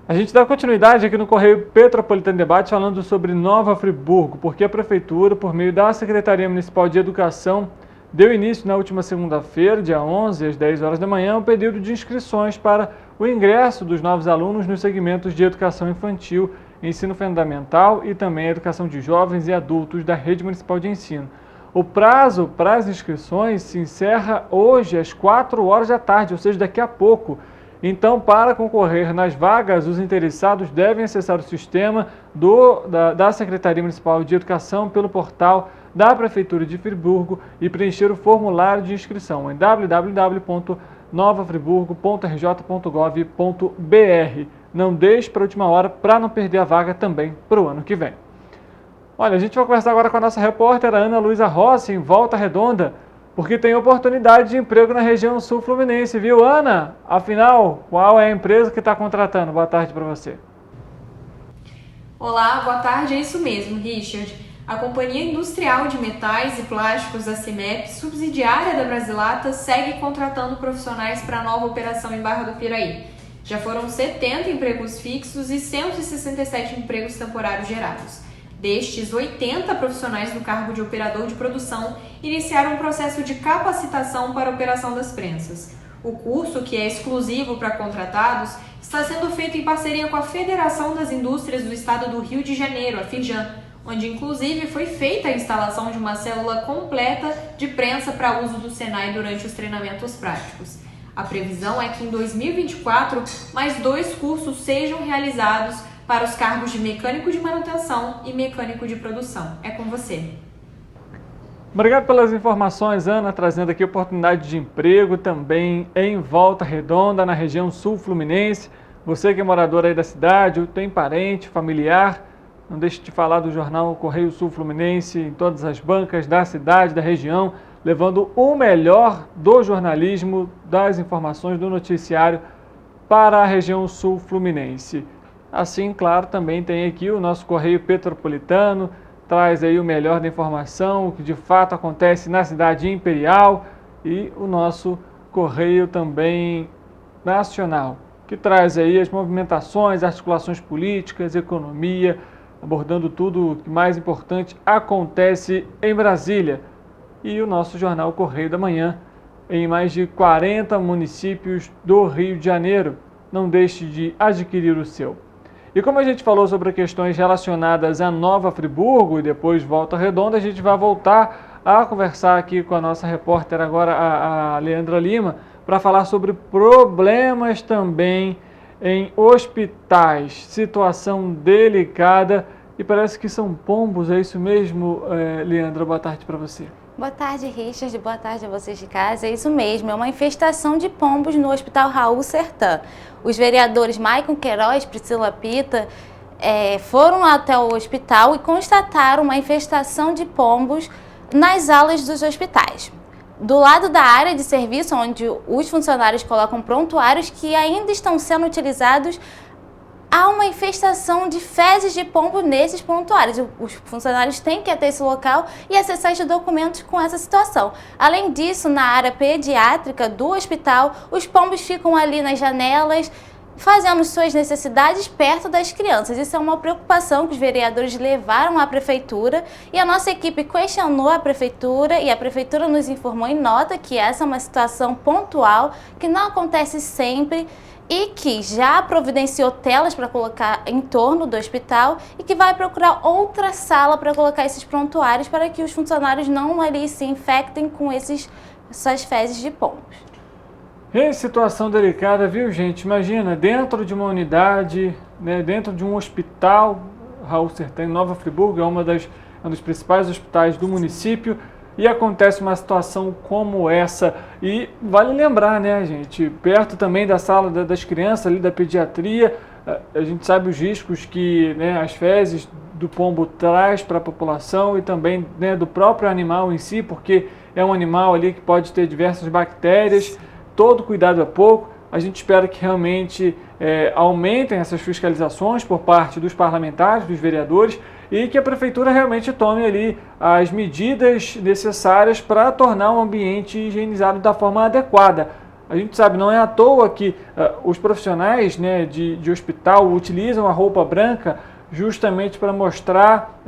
A gente dá continuidade aqui no Correio Petropolitano Debate falando sobre Nova Friburgo, porque a Prefeitura, por meio da Secretaria Municipal de Educação, deu início na última segunda-feira, dia 11, às 10 horas da manhã, o período de inscrições para o ingresso dos novos alunos nos segmentos de educação infantil, ensino fundamental e também educação de jovens e adultos da Rede Municipal de Ensino. O prazo para as inscrições se encerra hoje às 4 horas da tarde, ou seja, daqui a pouco. Então, para concorrer nas vagas, os interessados devem acessar o sistema da Secretaria Municipal de Educação pelo portal da Prefeitura de Friburgo e preencher o formulário de inscrição em www.novafriburgo.rj.gov.br. Não deixe para a última hora para não perder a vaga também para o ano que vem. Olha, a gente vai conversar agora com a nossa repórter Ana Luísa Rossi, em Volta Redonda, porque tem oportunidade de emprego na região sul fluminense, viu, Ana? Afinal, qual é a empresa que está contratando? Boa tarde para você. Olá, boa tarde, é isso mesmo, Richard. A Companhia Industrial de Metais e Plásticos, a CIMEP, subsidiária da Brasilata, segue contratando profissionais para a nova operação em Barra do Piraí. Já foram 70 empregos fixos e 167 empregos temporários gerados. Destes, 80 profissionais do cargo de operador de produção iniciaram um processo de capacitação para a operação das prensas. O curso, que é exclusivo para contratados, está sendo feito em parceria com a Federação das Indústrias do Estado do Rio de Janeiro, a FIJAN, onde inclusive foi feita a instalação de uma célula completa de prensa para uso do Senai durante os treinamentos práticos. A previsão é que em 2024 mais 2 cursos sejam realizados para os cargos de mecânico de manutenção e mecânico de produção. É com você. Obrigado pelas informações, Ana, trazendo aqui oportunidade de emprego também em Volta Redonda, na região sul fluminense. Você que é morador aí da cidade, ou tem parente, familiar, não deixe de falar do jornal Correio Sul Fluminense em todas as bancas da cidade, da região, levando o melhor do jornalismo, das informações do noticiário para a região sul fluminense. Assim, claro, também tem aqui o nosso Correio Petropolitano, traz aí o melhor da informação, o que de fato acontece na cidade imperial, e o nosso Correio também nacional, que traz aí as movimentações, articulações políticas, economia, abordando tudo o que mais importante acontece em Brasília. E o nosso jornal Correio da Manhã, em mais de 40 municípios do Rio de Janeiro. Não deixe de adquirir o seu. E como a gente falou sobre questões relacionadas a Nova Friburgo e depois Volta Redonda, a gente vai voltar a conversar aqui com a nossa repórter agora, a Leandra Lima, para falar sobre problemas também em hospitais. Situação delicada e parece que são pombos, é isso mesmo, Leandra? Boa tarde para você. Boa tarde, Richard. Boa tarde a vocês de casa. É isso mesmo, é uma infestação de pombos no Hospital Raul Sertã. Os vereadores Maicon Queiroz, Priscila Pita, foram até o hospital e constataram uma infestação de pombos nas alas dos hospitais. Do lado da área de serviço, onde os funcionários colocam prontuários que ainda estão sendo utilizados, há uma infestação de fezes de pombo nesses prontuários. Os funcionários têm que ir até esse local e acessar esses documentos com essa situação. Além disso, na área pediátrica do hospital, os pombos ficam ali nas janelas, fazendo suas necessidades perto das crianças. Isso é uma preocupação que os vereadores levaram à prefeitura e a nossa equipe questionou a prefeitura e a prefeitura nos informou em nota que essa é uma situação pontual, que não acontece sempre, e que já providenciou telas para colocar em torno do hospital e que vai procurar outra sala para colocar esses prontuários para que os funcionários não ali se infectem com essas fezes de pombos. Situação delicada, viu, gente? Imagina, dentro de uma unidade, né, dentro de um hospital, Raul Sertã, em Nova Friburgo, é um dos principais hospitais do município, e acontece uma situação como essa. E vale lembrar, né, gente, perto também da sala das crianças, ali da pediatria, a gente sabe os riscos que, né, as fezes do pombo traz para a população e também, né, do próprio animal em si, porque é um animal ali que pode ter diversas bactérias. Todo cuidado é pouco. A gente espera que realmente aumentem essas fiscalizações por parte dos parlamentares, dos vereadores, e que a prefeitura realmente tome ali as medidas necessárias para tornar o ambiente higienizado da forma adequada. A gente sabe, não é à toa que os profissionais, né, de hospital utilizam a roupa branca justamente para mostrar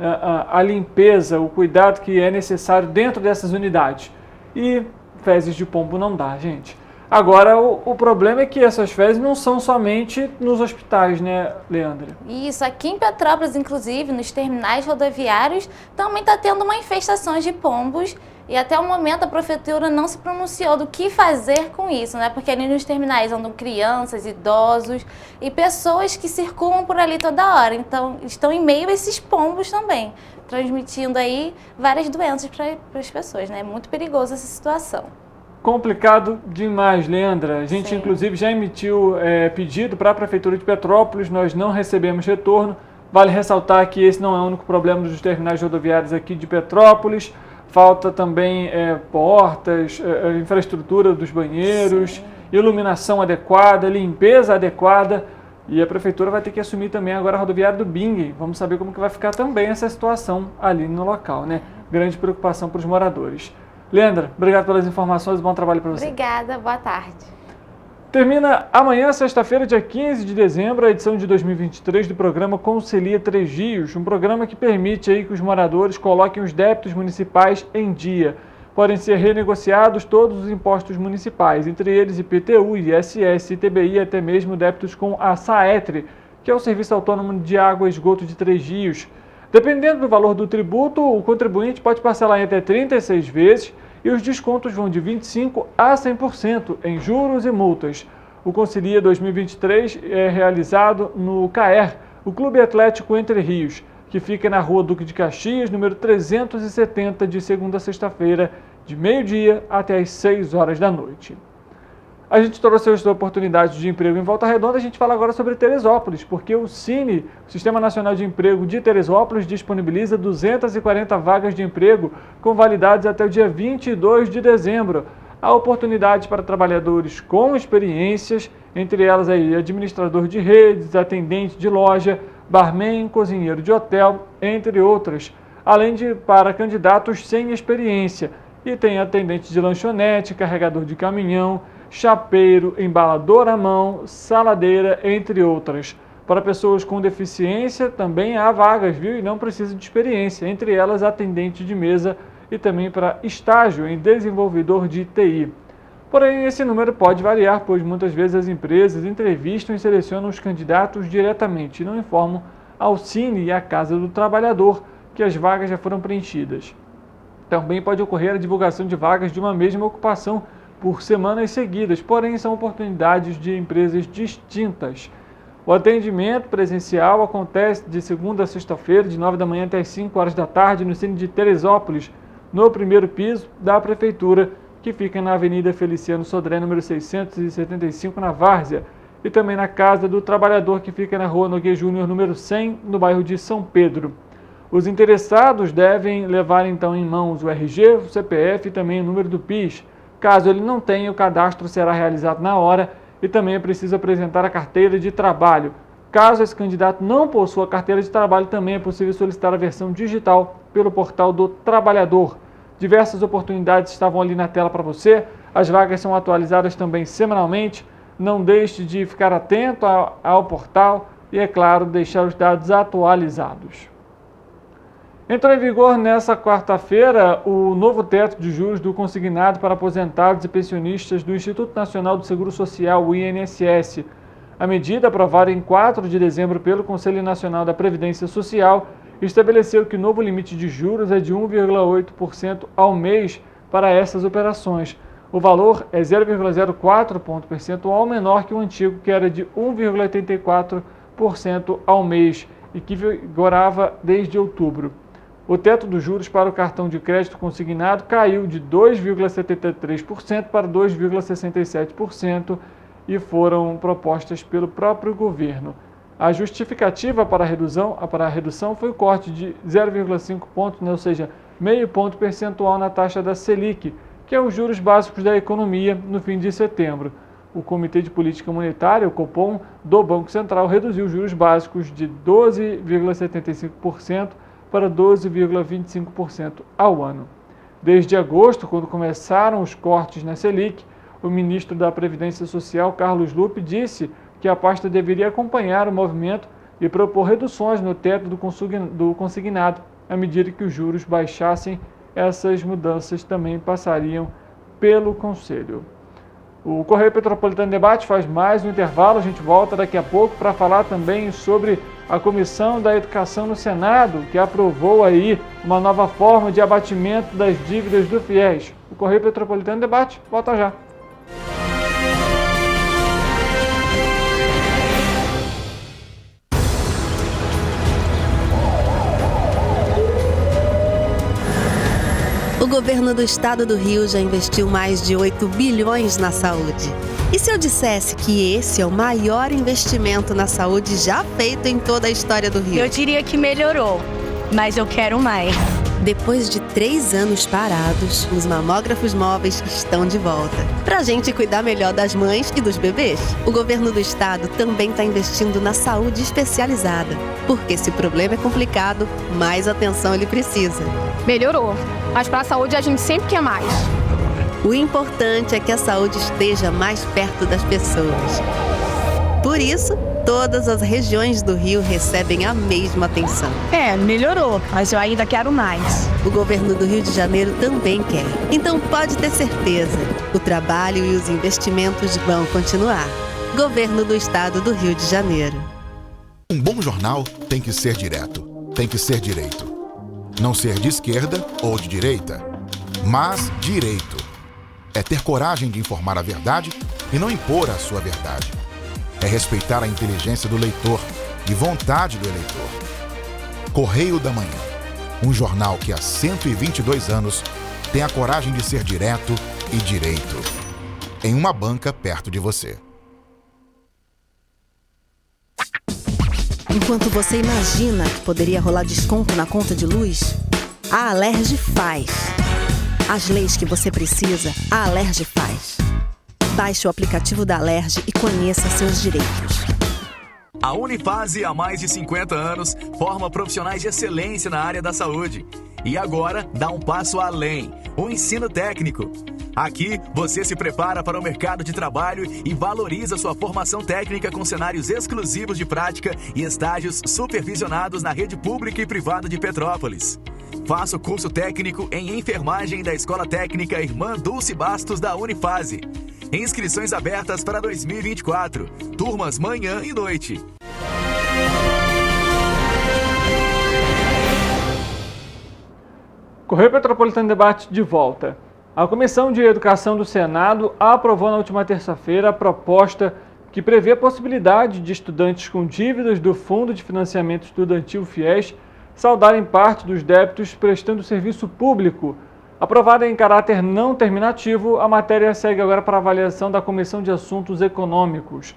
a limpeza, o cuidado que é necessário dentro dessas unidades. E fezes de pombo não dá, gente. Agora, o problema é que essas fezes não são somente nos hospitais, né, Leandra? Isso, aqui em Petrópolis, inclusive, nos terminais rodoviários, também está tendo uma infestação de pombos e até o momento a prefeitura não se pronunciou do que fazer com isso, né? Porque ali nos terminais andam crianças, idosos e pessoas que circulam por ali toda hora, então estão em meio a esses pombos também, transmitindo aí várias doenças para as pessoas, né? É muito perigoso essa situação. Complicado demais, Leandra. A gente, inclusive, já emitiu pedido para a Prefeitura de Petrópolis, nós não recebemos retorno. Vale ressaltar que esse não é o único problema dos terminais rodoviários aqui de Petrópolis. falta também portas, infraestrutura dos banheiros, sim, iluminação adequada, limpeza adequada. E a prefeitura vai ter que assumir também agora a rodoviária do Bingen. Vamos saber como que vai ficar também essa situação ali no local, né? Grande preocupação para os moradores. Leandra, obrigado pelas informações, bom trabalho para você. Obrigada, boa tarde. Termina amanhã, sexta-feira, dia 15 de dezembro, a edição de 2023 do programa Concelia Três Rios, um programa que permite aí que os moradores coloquem os débitos municipais em dia. Podem ser renegociados todos os impostos municipais, entre eles IPTU, ISS, ITBI e até mesmo débitos com a SAETRE, que é o Serviço Autônomo de Água e Esgoto de Três Rios. Dependendo do valor do tributo, o contribuinte pode parcelar em até 36 vezes e os descontos vão de 25% a 100% em juros e multas. O Concelia 2023 é realizado no CAER, o Clube Atlético Entre Rios, que fica na Rua Duque de Caxias, número 370, de segunda a sexta-feira, de meio-dia até às 6 horas da noite. A gente trouxe as oportunidades de emprego em Volta Redonda, a gente fala agora sobre Teresópolis, porque o Cine, o Sistema Nacional de Emprego de Teresópolis, disponibiliza 240 vagas de emprego com validades até o dia 22 de dezembro. Há oportunidades para trabalhadores com experiências, entre elas aí administrador de redes, atendente de loja, barman, cozinheiro de hotel, entre outras, além de para candidatos sem experiência. E tem atendente de lanchonete, carregador de caminhão, chapeiro, embalador à mão, saladeira, entre outras. Para pessoas com deficiência também há vagas, viu? E não precisa de experiência, entre elas atendente de mesa e também para estágio em desenvolvedor de TI. Porém, esse número pode variar, pois muitas vezes as empresas entrevistam e selecionam os candidatos diretamente e não informam ao Cine e à Casa do Trabalhador que as vagas já foram preenchidas. Também pode ocorrer a divulgação de vagas de uma mesma ocupação por semanas seguidas, porém são oportunidades de empresas distintas. O atendimento presencial acontece de segunda a sexta-feira, de 9 da manhã até as 5 horas da tarde, no Cine de Teresópolis, no primeiro piso da Prefeitura, que fica na Avenida Feliciano Sodré, número 675, na Várzea, e também na Casa do Trabalhador, que fica na Rua Nogueira Júnior, número 100, no bairro de São Pedro. Os interessados devem levar então em mãos o RG, o CPF e também o número do PIS. Caso ele não tenha, o cadastro será realizado na hora e também é preciso apresentar a carteira de trabalho. Caso esse candidato não possua carteira de trabalho, também é possível solicitar a versão digital pelo portal do Trabalhador. Diversas oportunidades estavam ali na tela para você. As vagas são atualizadas também semanalmente. Não deixe de ficar atento ao portal e, é claro, deixar os dados atualizados. Entrou em vigor nesta quarta-feira o novo teto de juros do consignado para aposentados e pensionistas do Instituto Nacional do Seguro Social, o INSS. A medida, aprovada em 4 de dezembro pelo Conselho Nacional da Previdência Social, estabeleceu que o novo limite de juros é de 1,8% ao mês para essas operações. O valor é 0,04 ponto percentual menor que o antigo, que era de 1,84% ao mês e que vigorava desde outubro. O teto dos juros para o cartão de crédito consignado caiu de 2,73% para 2,67% e foram propostas pelo próprio governo. A justificativa para a redução foi o corte de 0,5 pontos, ou seja, meio ponto percentual na taxa da Selic, que é os juros básicos da economia, no fim de setembro. O Comitê de Política Monetária, o Copom, do Banco Central, reduziu os juros básicos de 12,75% para 12,25% ao ano. Desde agosto, quando começaram os cortes na Selic, o ministro da Previdência Social, Carlos Lupe, disse que a pasta deveria acompanhar o movimento e propor reduções no teto do consignado. À medida que os juros baixassem, essas mudanças também passariam pelo Conselho. O Correio Petropolitano Debate faz mais um intervalo, a gente volta daqui a pouco para falar também sobre a Comissão da Educação no Senado, que aprovou aí uma nova forma de abatimento das dívidas do FIES. O Correio Petropolitano Debate, volta já. O governo do estado do Rio já investiu mais de 8 bilhões na saúde. E se eu dissesse que esse é o maior investimento na saúde já feito em toda a história do Rio? Eu diria que melhorou, mas eu quero mais. Depois de 3 anos parados, os mamógrafos móveis estão de volta. Pra gente cuidar melhor das mães e dos bebês. O governo do estado também está investindo na saúde especializada. Porque se o problema é complicado, mais atenção ele precisa. Melhorou, mas pra saúde a gente sempre quer mais. O importante é que a saúde esteja mais perto das pessoas. Por isso, todas as regiões do Rio recebem a mesma atenção. Melhorou, mas eu ainda quero mais. O governo do Rio de Janeiro também quer. Então pode ter certeza, o trabalho e os investimentos vão continuar. Governo do Estado do Rio de Janeiro. Um bom jornal tem que ser direto, tem que ser direito. Não ser de esquerda ou de direita, mas direito. É ter coragem de informar a verdade e não impor a sua verdade. É respeitar a inteligência do leitor e vontade do eleitor. Correio da Manhã, um jornal que há 122 anos tem a coragem de ser direto e direito. Em uma banca perto de você. Enquanto você imagina que poderia rolar desconto na conta de luz, a Alerj faz. As leis que você precisa, a Alerj faz. Baixe o aplicativo da Alerj e conheça seus direitos. A Unifase, há mais de 50 anos, forma profissionais de excelência na área da saúde. E agora dá um passo além, o ensino técnico. Aqui, você se prepara para o mercado de trabalho e valoriza sua formação técnica com cenários exclusivos de prática e estágios supervisionados na rede pública e privada de Petrópolis. Faça o curso técnico em enfermagem da Escola Técnica Irmã Dulce Bastos da Unifase. Inscrições abertas para 2024. Turmas manhã e noite. Correio Petropolitano Debate de volta. A Comissão de Educação do Senado aprovou na última terça-feira a proposta que prevê a possibilidade de estudantes com dívidas do Fundo de Financiamento Estudantil FIES saldarem parte dos débitos prestando serviço público. Aprovada em caráter não terminativo, a matéria segue agora para avaliação da Comissão de Assuntos Econômicos.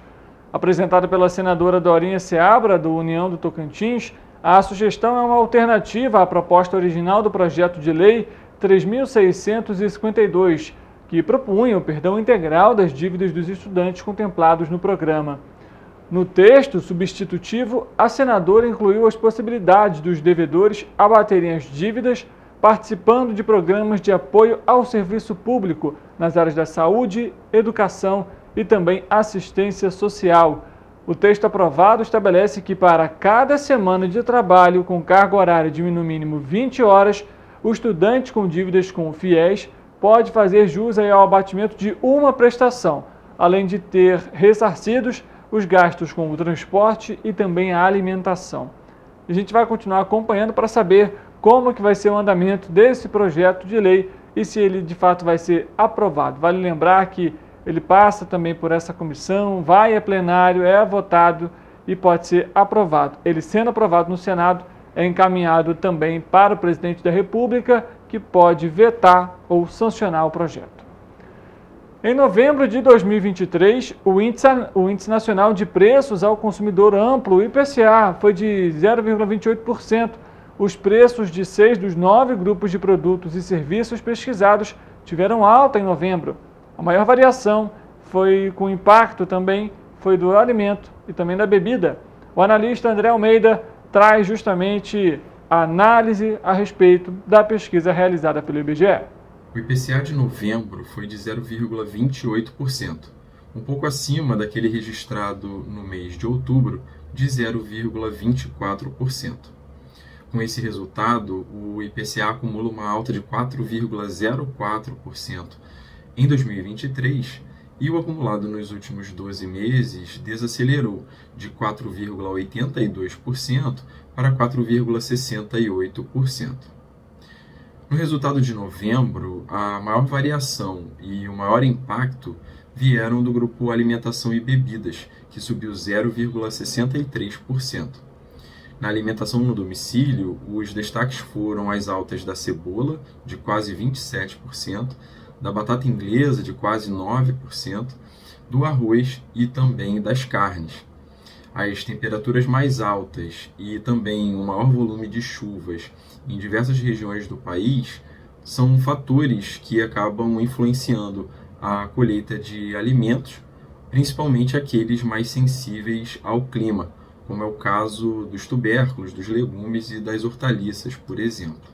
Apresentada pela senadora Dorinha Seabra, do União do Tocantins, a sugestão é uma alternativa à proposta original do projeto de lei 3.652, que propunha o perdão integral das dívidas dos estudantes contemplados no programa. No texto substitutivo, a senadora incluiu as possibilidades dos devedores abaterem as dívidas participando de programas de apoio ao serviço público nas áreas da saúde, educação e também assistência social. O texto aprovado estabelece que para cada semana de trabalho com carga horária de no mínimo 20 horas, o estudante com dívidas com o FIES pode fazer jus ao abatimento de uma prestação, além de ter ressarcidos os gastos com o transporte e também a alimentação. A gente vai continuar acompanhando para saber como que vai ser o andamento desse projeto de lei e se ele de fato vai ser aprovado. Vale lembrar que ele passa também por essa comissão, vai a plenário, é votado e pode ser aprovado. Ele sendo aprovado no Senado, é encaminhado também para o presidente da República, que pode vetar ou sancionar o projeto. Em novembro de 2023, o Índice Nacional de Preços ao Consumidor Amplo, o IPCA, foi de 0,28%. Os preços de 6 dos 9 grupos de produtos e serviços pesquisados tiveram alta em novembro. A maior variação foi com impacto também foi do alimento e também da bebida. O analista André Almeida traz justamente a análise a respeito da pesquisa realizada pelo IBGE. O IPCA de novembro foi de 0,28%, um pouco acima daquele registrado no mês de outubro de 0,24%. Com esse resultado, o IPCA acumula uma alta de 4,04% em 2023 e o acumulado nos últimos 12 meses desacelerou de 4,82% para 4,68%. No resultado de novembro, a maior variação e o maior impacto vieram do grupo Alimentação e Bebidas, que subiu 0,63%. Na alimentação no domicílio, os destaques foram as altas da cebola, de quase 27%, da batata inglesa, de quase 9%, do arroz e também das carnes. As temperaturas mais altas e também o maior volume de chuvas em diversas regiões do país são fatores que acabam influenciando a colheita de alimentos, principalmente aqueles mais sensíveis ao clima, como é o caso dos tubérculos, dos legumes e das hortaliças, por exemplo.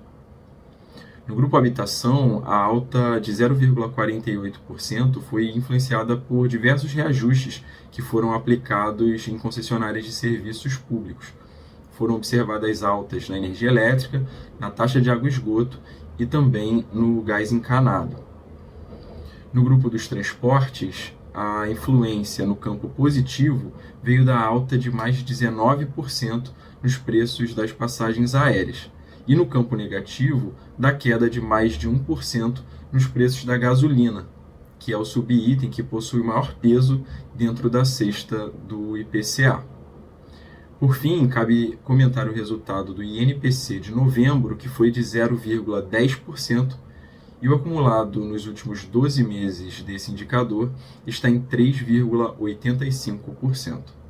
No grupo habitação, a alta de 0,48% foi influenciada por diversos reajustes que foram aplicados em concessionárias de serviços públicos. Foram observadas altas na energia elétrica, na taxa de água e esgoto e também no gás encanado. No grupo dos transportes, a influência no campo positivo veio da alta de mais de 19% nos preços das passagens aéreas, e no campo negativo, da queda de mais de 1% nos preços da gasolina, que é o subitem que possui maior peso dentro da cesta do IPCA. Por fim, cabe comentar o resultado do INPC de novembro, que foi de 0,10%, e o acumulado nos últimos 12 meses desse indicador está em 3,85%.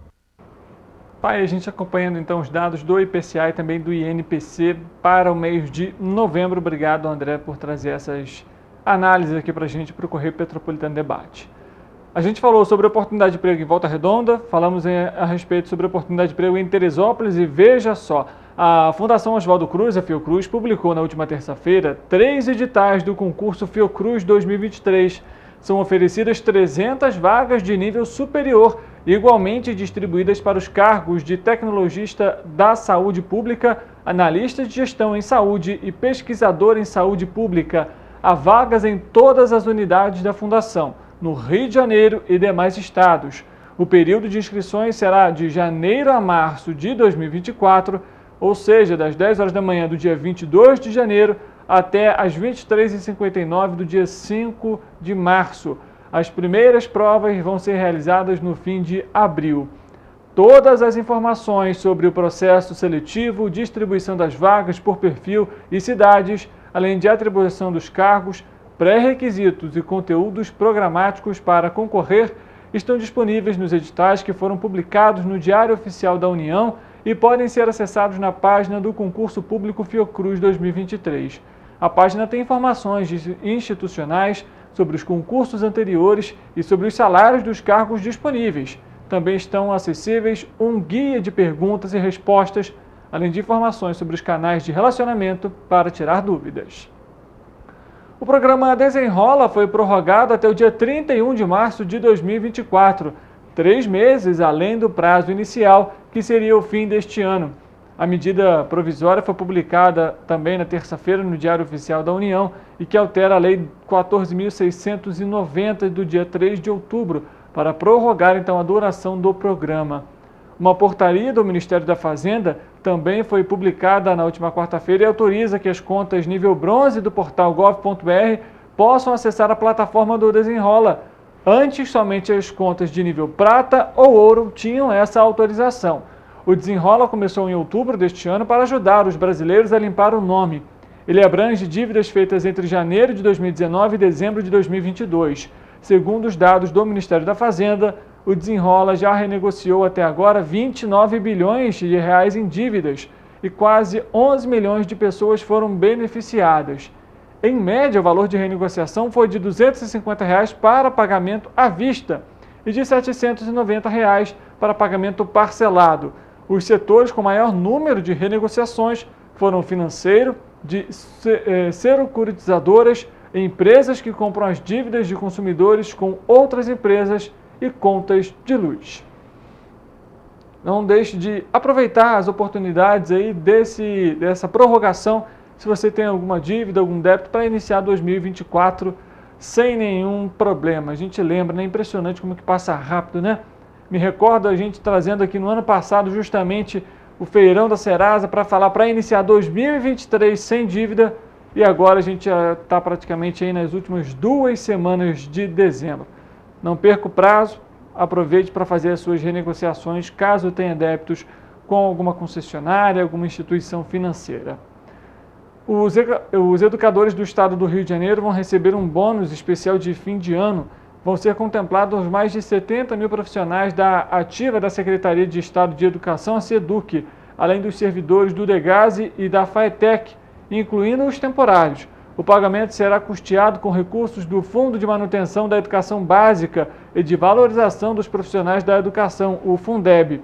Pai, a gente acompanhando então os dados do IPCA e também do INPC para o mês de novembro. Obrigado, André, por trazer essas análises aqui para a gente para o Correio Petropolitano Debate. A gente falou sobre oportunidade de emprego em Volta Redonda, falamos a respeito sobre oportunidade de emprego em Teresópolis e veja só, a Fundação Oswaldo Cruz, a Fiocruz, publicou na última terça-feira 3 editais do concurso Fiocruz 2023. São oferecidas 300 vagas de nível superior, igualmente distribuídas para os cargos de tecnologista da saúde pública, analista de gestão em saúde e pesquisador em saúde pública. Há vagas em todas as unidades da Fundação, no Rio de Janeiro e demais estados. O período de inscrições será de janeiro a março de 2024, ou seja, das 10 horas da manhã do dia 22 de janeiro até as 23h59 do dia 5 de março. As primeiras provas vão ser realizadas no fim de abril. Todas as informações sobre o processo seletivo, distribuição das vagas por perfil e cidades, além de atribuição dos cargos, pré-requisitos e conteúdos programáticos para concorrer, estão disponíveis nos editais que foram publicados no Diário Oficial da União e podem ser acessados na página do Concurso Público Fiocruz 2023. A página tem informações institucionais sobre os concursos anteriores e sobre os salários dos cargos disponíveis. Também estão acessíveis um guia de perguntas e respostas, além de informações sobre os canais de relacionamento para tirar dúvidas. O programa Desenrola foi prorrogado até o dia 31 de março de 2024, 3 meses além do prazo inicial, que seria o fim deste ano. A medida provisória foi publicada também na terça-feira no Diário Oficial da União e que altera a Lei 14.690 do dia 3 de outubro para prorrogar então a duração do programa. Uma portaria do Ministério da Fazenda também foi publicada na última quarta-feira e autoriza que as contas nível bronze do portal gov.br possam acessar a plataforma do Desenrola. Antes, somente as contas de nível prata ou ouro tinham essa autorização. O Desenrola começou em outubro deste ano para ajudar os brasileiros a limpar o nome. Ele abrange dívidas feitas entre janeiro de 2019 e dezembro de 2022. Segundo os dados do Ministério da Fazenda, o Desenrola já renegociou até agora 29 bilhões de reais em dívidas e quase 11 milhões de pessoas foram beneficiadas. Em média, o valor de renegociação foi de R$ 250 reais para pagamento à vista e de R$ 790 reais para pagamento parcelado. Os setores com maior número de renegociações foram o financeiro, de securitizadoras, empresas que compram as dívidas de consumidores com outras empresas e contas de luz. Não deixe de aproveitar as oportunidades aí dessa prorrogação, se você tem alguma dívida, algum débito, para iniciar 2024 sem nenhum problema. A gente lembra, né? Impressionante como que passa rápido, né? Me recordo a gente trazendo aqui no ano passado justamente o feirão da Serasa para falar para iniciar 2023 sem dívida e agora a gente já está praticamente aí nas últimas 2 semanas de dezembro. Não perca o prazo, aproveite para fazer as suas renegociações caso tenha débitos com alguma concessionária, alguma instituição financeira. Os educadores do estado do Rio de Janeiro vão receber um bônus especial de fim de ano vão ser contemplados mais de 70 mil profissionais da ativa da Secretaria de Estado de Educação, a SEDUC, além dos servidores do DEGASE e da FAETEC, incluindo os temporários. O pagamento será custeado com recursos do Fundo de Manutenção da Educação Básica e de Valorização dos Profissionais da Educação, o Fundeb.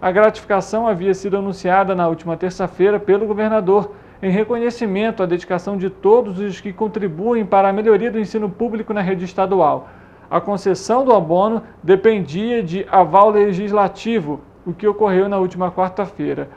A gratificação havia sido anunciada na última terça-feira pelo governador, em reconhecimento à dedicação de todos os que contribuem para a melhoria do ensino público na rede estadual. A concessão do abono dependia de aval legislativo, o que ocorreu na última quarta-feira.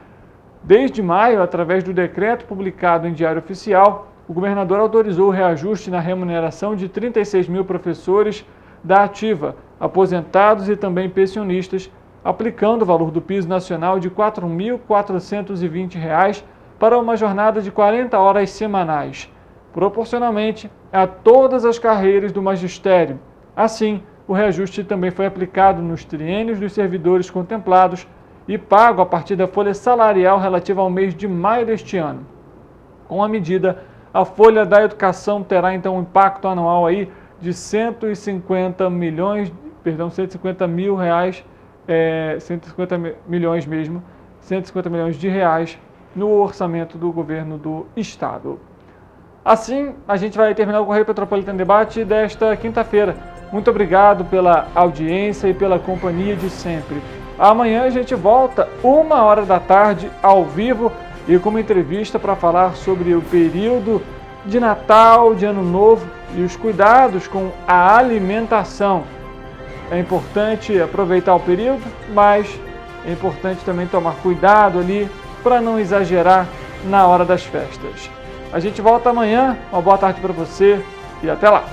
Desde maio, através do decreto publicado em Diário Oficial, o governador autorizou o reajuste na remuneração de 36 mil professores da ativa, aposentados e também pensionistas, aplicando o valor do piso nacional de R$ 4.420 para uma jornada de 40 horas semanais, proporcionalmente a todas as carreiras do magistério. Assim, o reajuste também foi aplicado nos triênios dos servidores contemplados e pago a partir da folha salarial relativa ao mês de maio deste ano. Com a medida, a folha da educação terá então um impacto anual aí de 150 milhões de reais no orçamento do governo do estado. Assim, a gente vai terminar o Correio Petropolitano Debate desta quinta-feira. Muito obrigado pela audiência e pela companhia de sempre. Amanhã a gente volta 13h ao vivo e com uma entrevista para falar sobre o período de Natal, de Ano Novo e os cuidados com a alimentação. É importante aproveitar o período, mas é importante também tomar cuidado ali para não exagerar na hora das festas. A gente volta amanhã, uma boa tarde para você e até lá!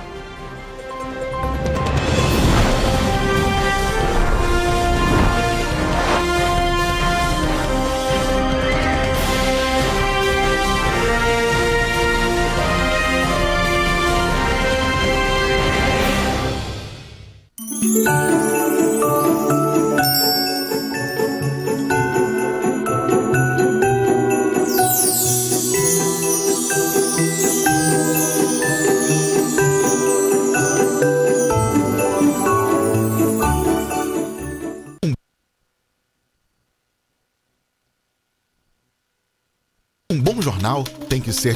Um bom jornal tem que ser